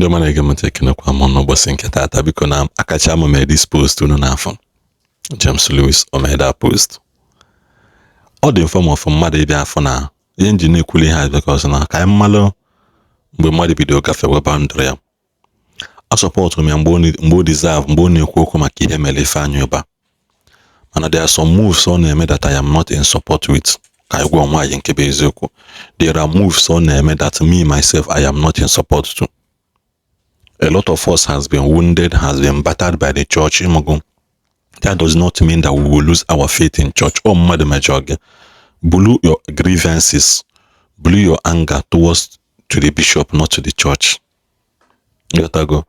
Ndị mana ege m tekene kwa mọ n'ụbọchị nke tata biko na Akachaam mee this post unu n'afọ. James Louis o mee that post. Ọ dị form of mmadụ ịbịa afọ na ihe nji na-ekwuli ha because na ka anyị mmalụ mgbe mmadụ bido gafewe boundary ya. Ọ sọpọtụ m ya mgbe o deserve mgbe ọ na-ekwu okwu maka ihe mere Ifeanyị Ụba. Mana there are some moves ọ na-eme that I am not in support with. Ka anyị gwa nwaanyị nke bụ eziokwu. There are moves ọ na-eme that me myself I am not in support to. A lot of us has been wounded, has been battered by the church. That does not mean that we will lose our faith in church. Oh, Madam Majorge, blew your grievances, blew your anger towards to the bishop, not to the church. You gotta go.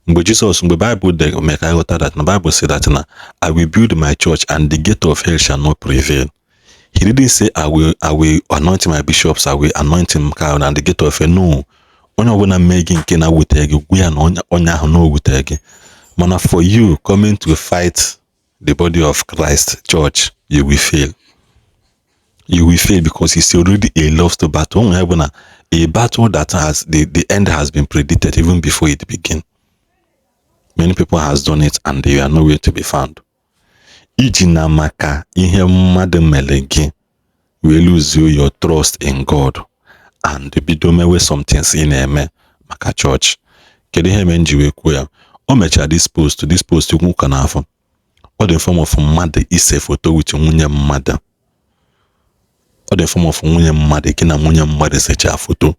But Jesus, the Bible make I got that. The Bible said that I will build my church and the gate of hell shall not prevail. He didn't say I will anoint my bishops, I will anoint him and the gate of hell. No. Onye ọbụla making nke na wute gị gwa ya na onye ahụ na wute gị. Mana for you coming to fight the body of Christ church, you will fail. You will fail because it's already a lost battle. A battle that has the end has been predicted even before it begin. Many people has done it and they are nowhere to be found. Iji na maka ihe mmadụ mere gị will lose your trust in God. And bido mewe some things in eme maka church. Kedu ihe me nji wee kwuo ya? O mecha this post ukwu ka n'afọ. Ọ dị form of mmadụ ise foto with nwunye mmadụ. Ọ dị form of nwunye mmadụ gị na nwunye mmadụ secha foto.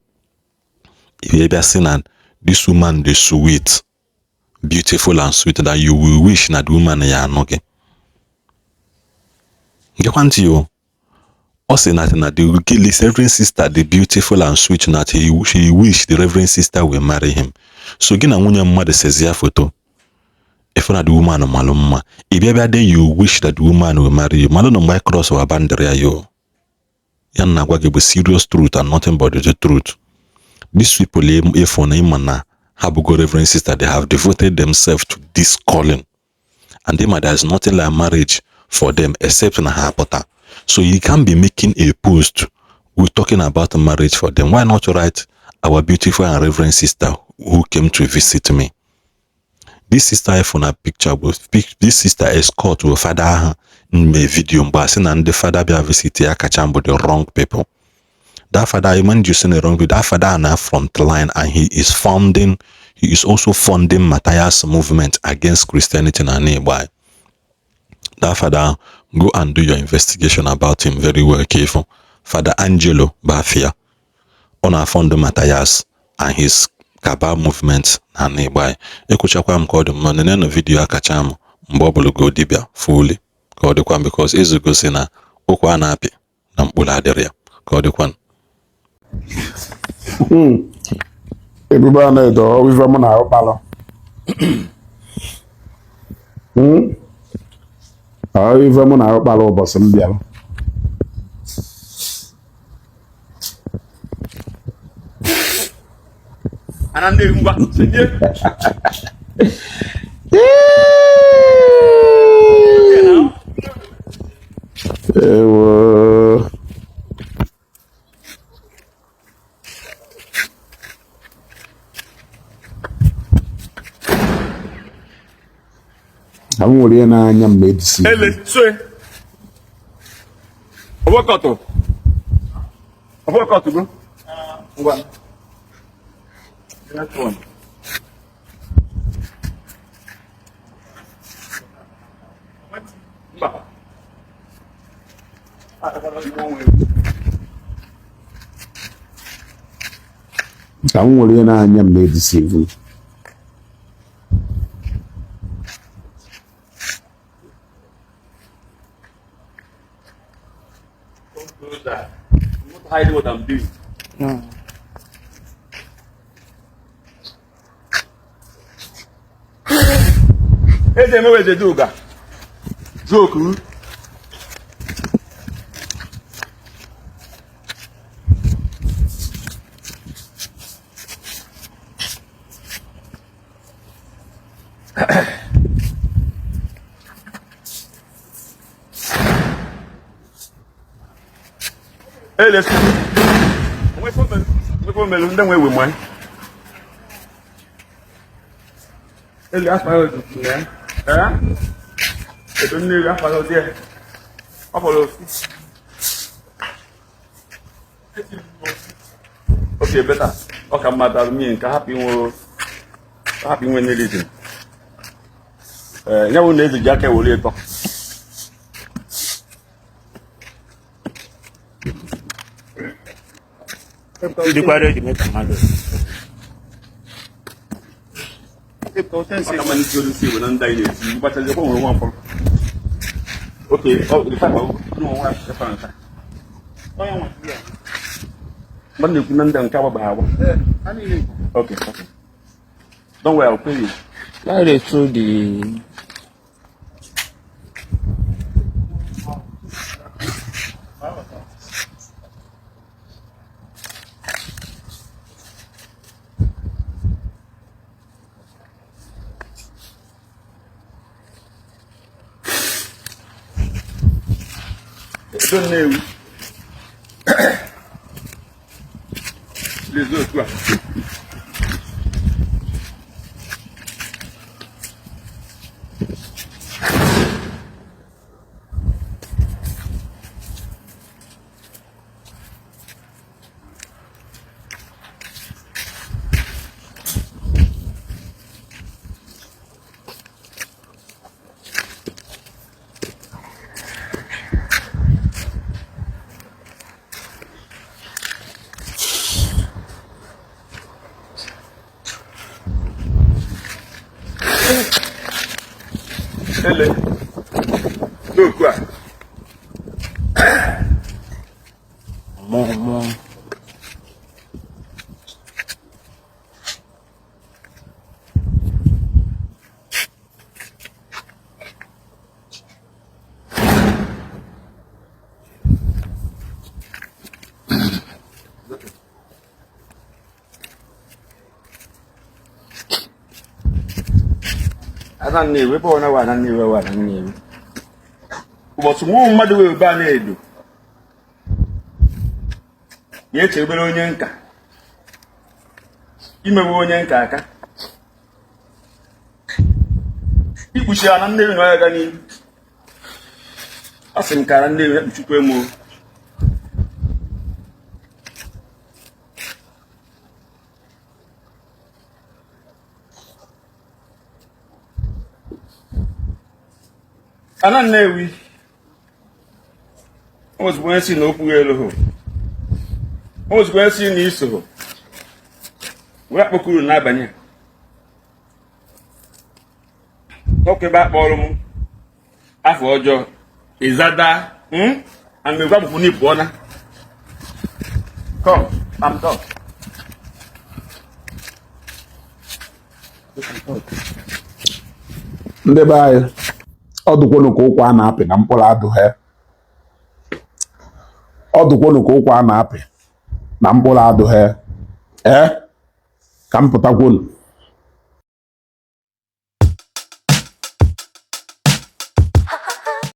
If you seen that this woman is sweet, beautiful and sweet that you will wish na the woman ya anọ gị. Gekwanti yo. Also, that the Reverend Sister, the beautiful and sweet, that she wish the Reverend Sister will marry him. So, again, when your mother says, "Yeah, photo," if not the woman or maluma, if ever day you wish that the woman will marry you, malona my cross or abandon you. Yan nagwagi with serious truth and nothing but the truth. These people, if on imana, have go Reverend Sister, they have devoted themselves to this calling, and there is nothing like marriage for them except in a hapota. So you can't be making a post we're talking about marriage for them. Why not write our beautiful and reverend sister who came to visit me? This sister iPhone a picture with this sister escort with father in my video, but and the father be visit Akachaam with the wrong people. That father, I mean, you seen the wrong with that father now front line, and he is also funding Matthias movement against Christianity and nearby. That father, go and do your investigation about him very well, careful. Father Angelo Bafia, on our founder Matthias and his cabal movement and nearby. Ekuchakwa called him on the video Akachaam Mbobolo go dibia fully. Called the one because Ezugo Sina Okwa Napi Nampula Deria. Called the one. Everybody know we from now palo. Aí vamos na balou bossa mundial. Anande umba, senye. Ewo. Àwọn wòlíì náà nyam medicine. Ele, soe. Obokoto. Obokoto bro. Ngwa. That one. Mba. Àwọn wòlíì náà nyam medicine. That. I'm not hiding what I'm doing. No. Hey, they know where they do that. Joke. Hey, let's go. Wait for me. Then we win. Ele apaga o né? Eu tô nele apaga o dia. Apollo. Okay, better. Okay, matter me ka happy when anything. Nyawo nezi jake wole to. The quarry to make a man. Come on, you see when I'm dying. But the one for. Okay, oh, the fact no one has the fan. But you can understand how. Okay. Don't worry, I'll pay you. Now they throw the Don't know. Les autres, quoi. Ele. Do quoi? more. Asan ni we po na wa nan ni we wa nan ni. Bo sumu mmadu we ba na edo. Ye chebere onye nka. Imewe onye nka aka. Ikpuchi ana nne no ya ga ni. Asim kara nne we kpuchikwe mo. Ana nnewi ozugbo esi na okwu elu ho ozugbo esi na iso ho wee kpokuru n'abanye oke ba kpọrọ m afọ ọjọọ izada and me gwa bụ ni buona come I'm done. ndị be anyị ọdụkwonu ka ụkwa a na-apị na mkpụrụ adụghị ọdụkwonu ka ụkwa a na-apị na mkpụrụ adụghị ka m pụtakwonu